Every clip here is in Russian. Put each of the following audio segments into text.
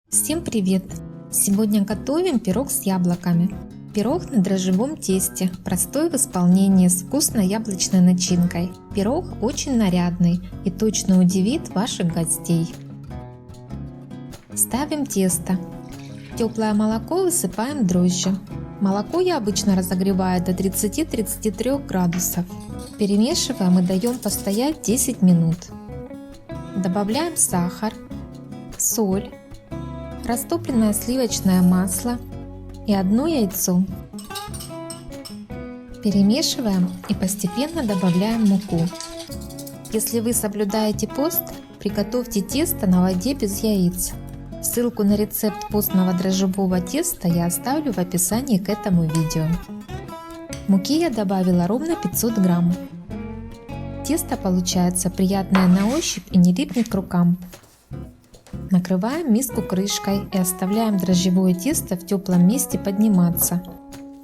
Всем привет! Сегодня готовим пирог с яблоками. Пирог на дрожжевом тесте, простой в исполнении с вкусной яблочной начинкой. Пирог очень нарядный и точно удивит ваших гостей. Ставим тесто. В теплое молоко высыпаем дрожжи. Молоко я обычно разогреваю до 30-33 градусов. Перемешиваем и даем постоять 10 минут. Добавляем сахар, соль, растопленное сливочное масло и одно яйцо. Перемешиваем и постепенно добавляем муку. Если вы соблюдаете пост, приготовьте тесто на воде без яиц. Ссылку на рецепт постного дрожжевого теста я оставлю в описании к этому видео. Муки я добавила ровно 500 грамм. Тесто получается приятное на ощупь и не липнет к рукам. Накрываем миску крышкой и оставляем дрожжевое тесто в теплом месте подниматься.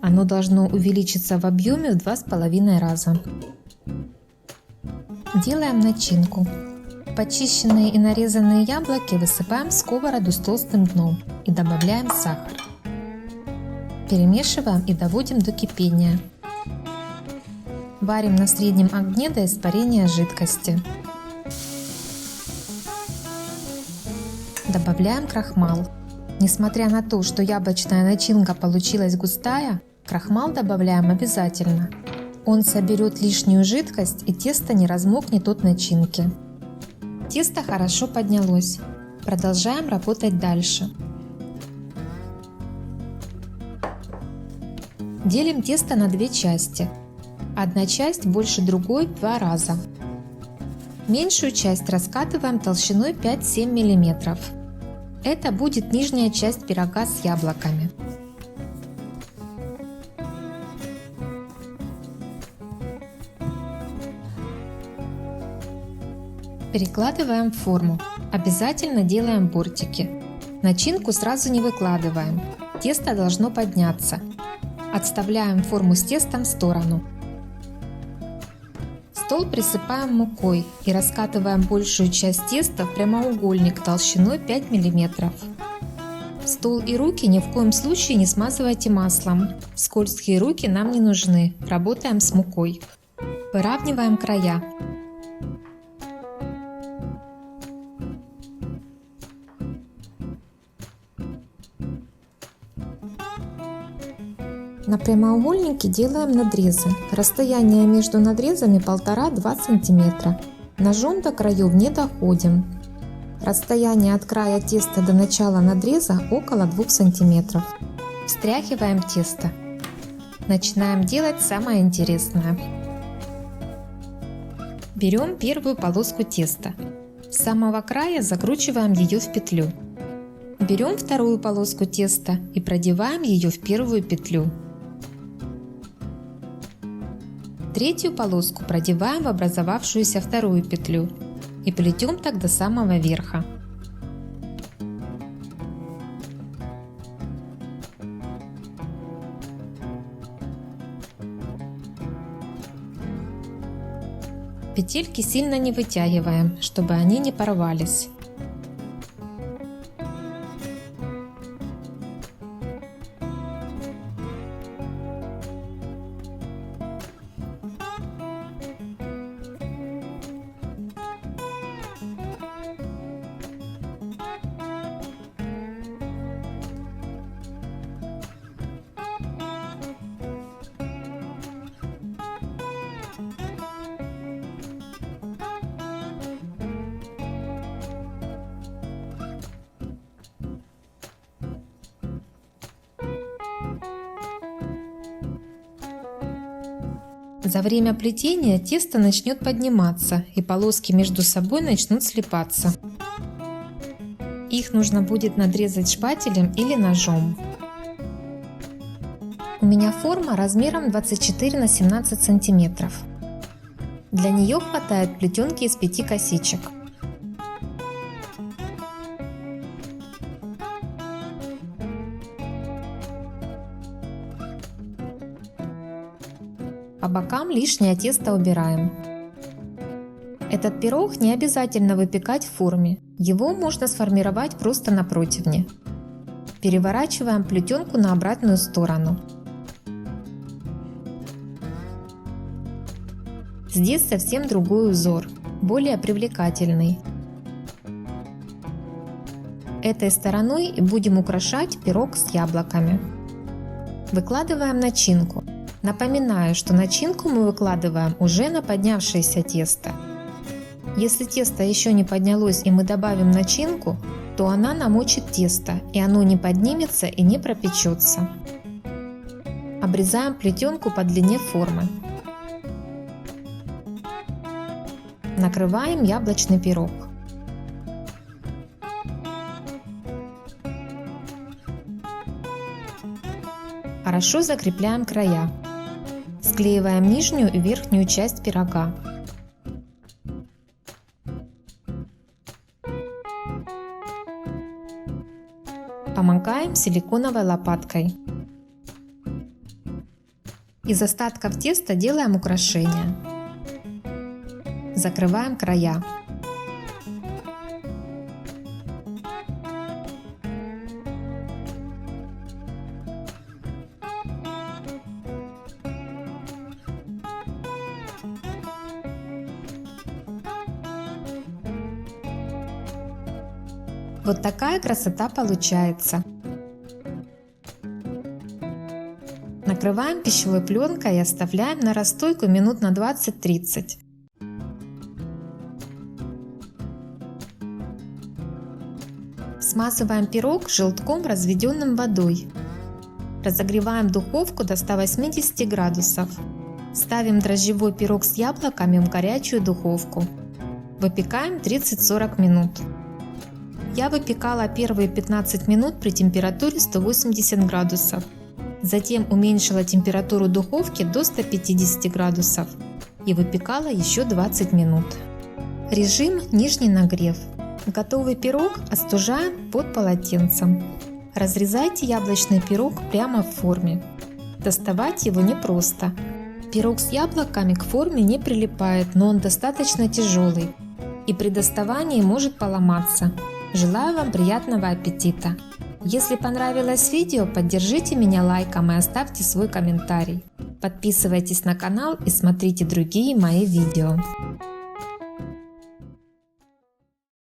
Оно должно увеличиться в объеме в 2,5 раза. Делаем начинку. Почищенные и нарезанные яблоки высыпаем в сковороду с толстым дном и добавляем сахар. Перемешиваем и доводим до кипения. Варим на среднем огне до испарения жидкости. Добавляем крахмал. Несмотря на то, что яблочная начинка получилась густая, крахмал добавляем обязательно. Он соберет лишнюю жидкость и тесто не размокнет от начинки. Тесто хорошо поднялось. Продолжаем работать дальше. Делим тесто на две части. Одна часть больше другой в 2 раза. Меньшую часть раскатываем толщиной 5-7 мм. Это будет нижняя часть пирога с яблоками. Перекладываем в форму. Обязательно делаем бортики. Начинку сразу не выкладываем. Тесто должно подняться. Отставляем форму с тестом в сторону. Стол присыпаем мукой и раскатываем большую часть теста в прямоугольник толщиной 5 мм. Стол и руки ни в коем случае не смазывайте маслом. Скользкие руки нам не нужны. Работаем с мукой. Выравниваем края. На прямоугольнике делаем надрезы. Расстояние между надрезами 1,5-2 см. Ножом до краев не доходим. Расстояние от края теста до начала надреза около 2 см. Встряхиваем тесто. Начинаем делать самое интересное. Берем первую полоску теста. С самого края закручиваем ее в петлю. Берем вторую полоску теста и продеваем ее в первую петлю. Третью полоску продеваем в образовавшуюся вторую петлю и плетем так до самого верха. Петельки сильно не вытягиваем, чтобы они не порвались. За время плетения тесто начнет подниматься и полоски между собой начнут слипаться. Их нужно будет надрезать шпателем или ножом. У меня форма размером 24 на 17 см. Для нее хватает плетенки из 5 косичек. По бокам лишнее тесто убираем. Этот пирог не обязательно выпекать в форме, его можно сформировать просто на противне. Переворачиваем плетенку на обратную сторону. Здесь совсем другой узор, более привлекательный. Этой стороной и будем украшать пирог с яблоками. Выкладываем начинку. Напоминаю, что начинку мы выкладываем уже на поднявшееся тесто. Если тесто еще не поднялось и мы добавим начинку, то она намочит тесто, и оно не поднимется и не пропечется. Обрезаем плетенку по длине формы. Накрываем яблочный пирог. Хорошо закрепляем края. Склеиваем нижнюю и верхнюю часть пирога. Помогаем силиконовой лопаткой. Из остатков теста делаем украшения. Закрываем края. Вот такая красота получается. Накрываем пищевой пленкой и оставляем на расстойку минут на 20-30. Смазываем пирог желтком, разведенным водой. Разогреваем духовку до 180 градусов. Ставим дрожжевой пирог с яблоками в горячую духовку. Выпекаем 30-40 минут. Я выпекала первые 15 минут при температуре 180 градусов. Затем уменьшила температуру духовки до 150 градусов и выпекала еще 20 минут. Режим нижний нагрев. Готовый пирог остужаем под полотенцем. Разрезайте яблочный пирог прямо в форме. Доставать его непросто. Пирог с яблоками к форме не прилипает, но он достаточно тяжелый и при доставании может поломаться. Желаю вам приятного аппетита! Если понравилось видео, поддержите меня лайком и оставьте свой комментарий. Подписывайтесь на канал и смотрите другие мои видео.